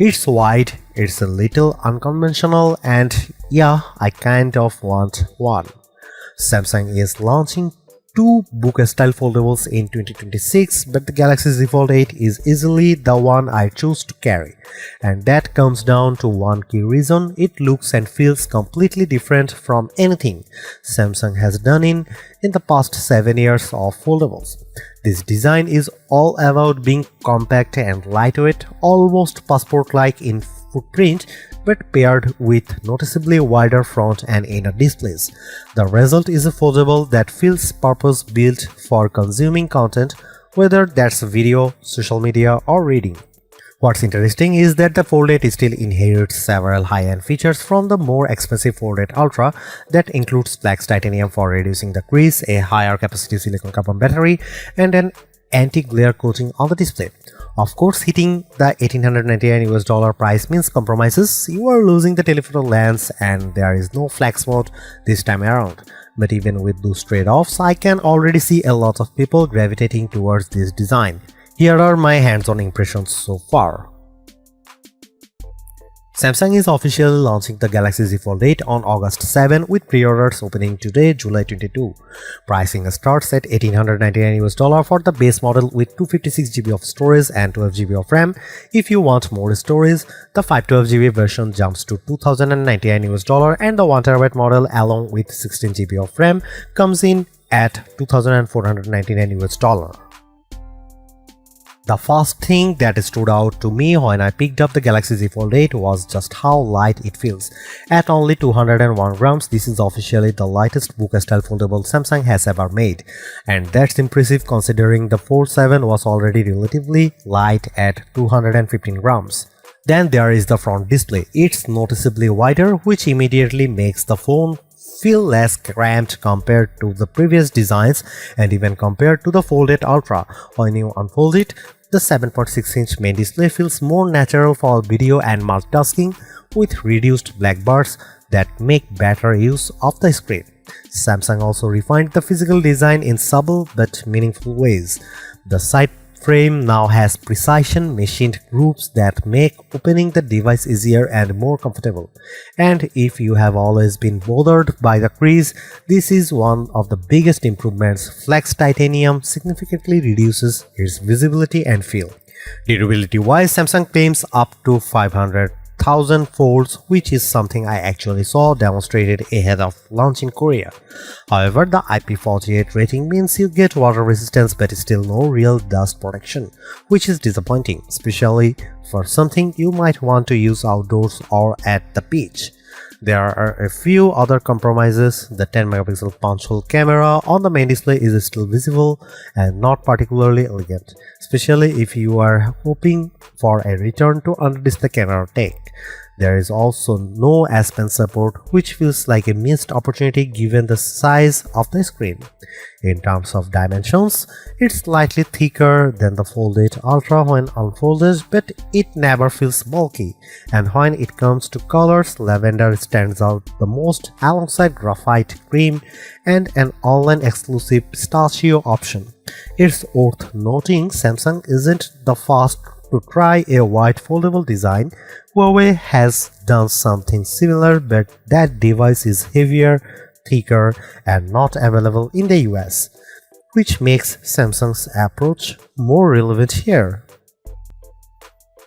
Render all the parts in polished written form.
It's wide, it's a little unconventional, and yeah, I kind of want one. Samsung is launching two book-style foldables in 2026, but the Galaxy Z Fold 8 is easily the one I choose to carry. And that comes down to one key reason: it looks and feels completely different from anything Samsung has done in the past 7 years of foldables. This design is all about being compact and lightweight, almost passport-like in footprint, but paired with noticeably wider front and inner displays. The result is a foldable that feels purpose-built for consuming content, whether that's video, social media, or reading. What's interesting is that the Fold 8 still inherits several high-end features from the more expensive Fold 8 Ultra that includes flex titanium for reducing the crease, a higher capacity silicon carbon battery, and an anti-glare coating on the display. Of course, hitting the $1,899 price means compromises. You are losing the telephoto lens and there is no flex mode this time around. But even with those trade-offs, I can already see a lot of people gravitating towards this design. Here are my hands-on impressions so far. Samsung is officially launching the Galaxy Z Fold 8 on August 7 with pre-orders opening today, July 22. Pricing starts at $1,899 for the base model with 256GB of storage and 12GB of RAM. If you want more storage, the 512GB version jumps to $2,099 and the 1TB model along with 16GB of RAM comes in at $2,499. The first thing that stood out to me when I picked up the Galaxy Z Fold 8 was just how light it feels. At only 201 grams, this is officially the lightest book-style foldable Samsung has ever made. And that's impressive considering the Fold 7 was already relatively light at 215 grams. Then there is the front display. It's noticeably wider, which immediately makes the phone feel less cramped compared to the previous designs and even compared to the Fold 8 Ultra. When you unfold it, the 7.6-inch main display feels more natural for video and multitasking with reduced black bars that make better use of the screen. Samsung also refined the physical design in subtle but meaningful ways. The side frame now has precision machined grooves that make opening the device easier and more comfortable. And if you have always been bothered by the crease, this is one of the biggest improvements. Flex titanium significantly reduces its visibility and feel. Durability-wise, Samsung claims up to 500,000 folds, which is something I actually saw demonstrated ahead of launch in Korea. However, the IP48 rating means you get water resistance but still no real dust protection, which is disappointing, especially for something you might want to use outdoors or at the beach. There are a few other compromises. The 10-megapixel punch-hole camera on the main display is still visible and not particularly elegant, especially if you are hoping for a return to under-display camera tech. There is also no S Pen support, which feels like a missed opportunity given the size of the screen. In terms of dimensions, it's slightly thicker than the Fold 8 Ultra when unfolded, but it never feels bulky. And when it comes to colors, lavender stands out the most alongside graphite cream and an online exclusive pistachio option. It's worth noting Samsung isn't the first to try a white foldable design. Huawei has done something similar, but that device is heavier, thicker, and not available in the US, which makes Samsung's approach more relevant here.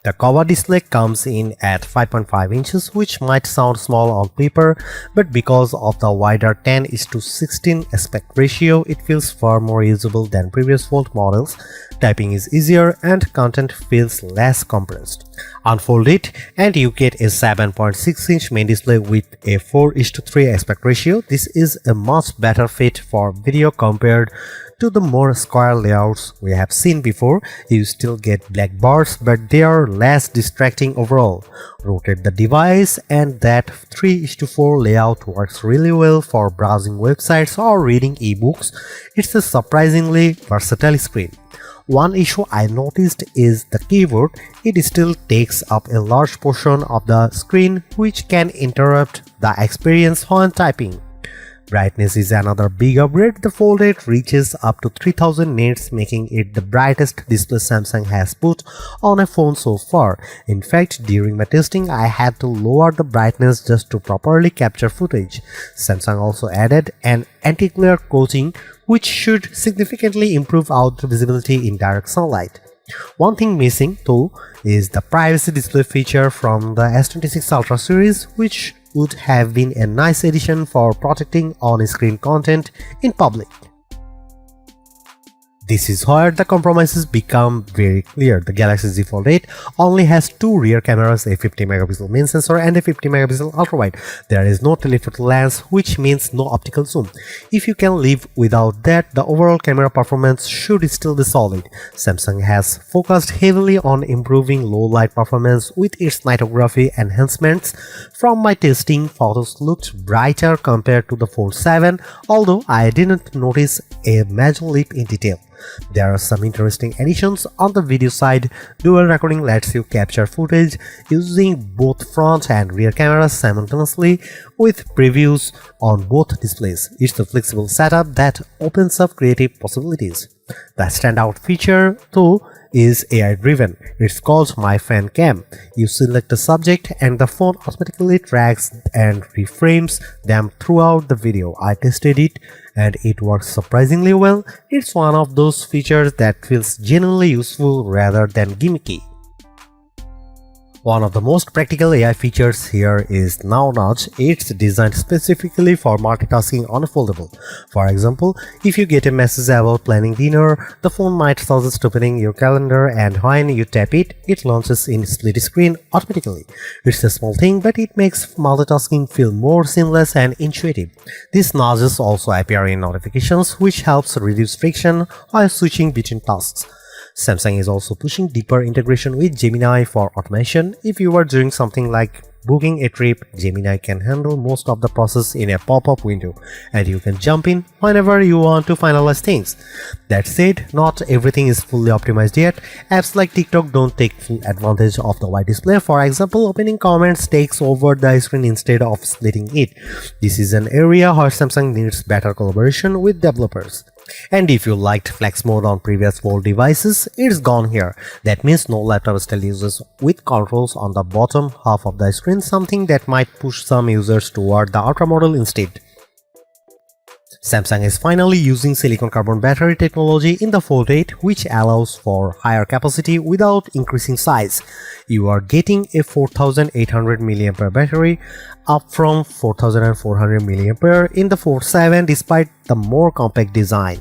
The cover display comes in at 5.5 inches, which might sound small on paper, but because of the wider 10:16 aspect ratio, it feels far more usable than previous Fold models. Typing is easier and content feels less compressed. Unfold it and you get a 7.6-inch main display with a 4:3 aspect ratio. This is a much better fit for video compared to the more square layouts we have seen before. You still get black bars, but they are less distracting overall. Rotate the device and that 3:4 layout works really well for browsing websites or reading ebooks. It's a surprisingly versatile screen. One issue I noticed is the keyboard. It still takes up a large portion of the screen, which can interrupt the experience when typing. Brightness is another big upgrade. The Fold 8 reaches up to 3000 nits, making it the brightest display Samsung has put on a phone so far. In fact, during my testing, I had to lower the brightness just to properly capture footage. Samsung also added an anti-glare coating, which should significantly improve outdoor visibility in direct sunlight. One thing missing, though, is the privacy display feature from the S26 Ultra series, which would have been a nice addition for protecting on-screen content in public. This is where the compromises become very clear. The Galaxy Z Fold 8 only has two rear cameras, a 50MP main sensor and a 50MP ultra-wide. There is no telephoto lens, which means no optical zoom. If you can live without that, the overall camera performance should still be solid. Samsung has focused heavily on improving low light performance with its nightography enhancements. From my testing, photos looked brighter compared to the Fold 7, although I didn't notice a major leap in detail. There are some interesting additions on the video side. Dual recording lets you capture footage using both front and rear cameras simultaneously with previews on both displays. It's a flexible setup that opens up creative possibilities. The standout feature, though, is AI-driven. It's called My Fan Cam. You select a subject and the phone automatically tracks and reframes them throughout the video. I tested it and it works surprisingly well. It's one of those features that feels genuinely useful rather than gimmicky. One of the most practical AI features here is Now Nudge. It's designed specifically for multitasking on a foldable. For example, if you get a message about planning dinner, the phone might suggest opening your calendar, and when you tap it, it launches in split screen automatically. It's a small thing, but it makes multitasking feel more seamless and intuitive. These nudges also appear in notifications, which helps reduce friction while switching between tasks. Samsung is also pushing deeper integration with Gemini for automation. If you are doing something like booking a trip, Gemini can handle most of the process in a pop-up window, and you can jump in whenever you want to finalize things. That said, not everything is fully optimized yet. Apps like TikTok don't take full advantage of the wide display. For example, opening comments takes over the screen instead of splitting it. This is an area where Samsung needs better collaboration with developers. And if you liked flex mode on previous Fold devices, it's gone here. That means no laptop still uses with controls on the bottom half of the screen, something that might push some users toward the Ultra model instead. Samsung is finally using silicon carbon battery technology in the Fold 8, which allows for higher capacity without increasing size. You are getting a 4800 mAh battery, up from 4400 mAh in the Fold 7 despite the more compact design.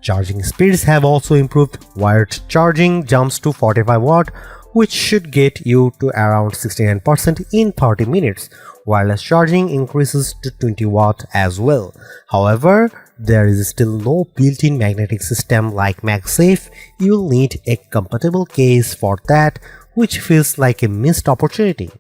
Charging speeds have also improved. Wired charging jumps to 45 watt, which should get you to around 69% in 30 minutes. Wireless charging increases to 20 watt as well. However, there is still no built-in magnetic system like MagSafe. You'll need a compatible case for that, which feels like a missed opportunity.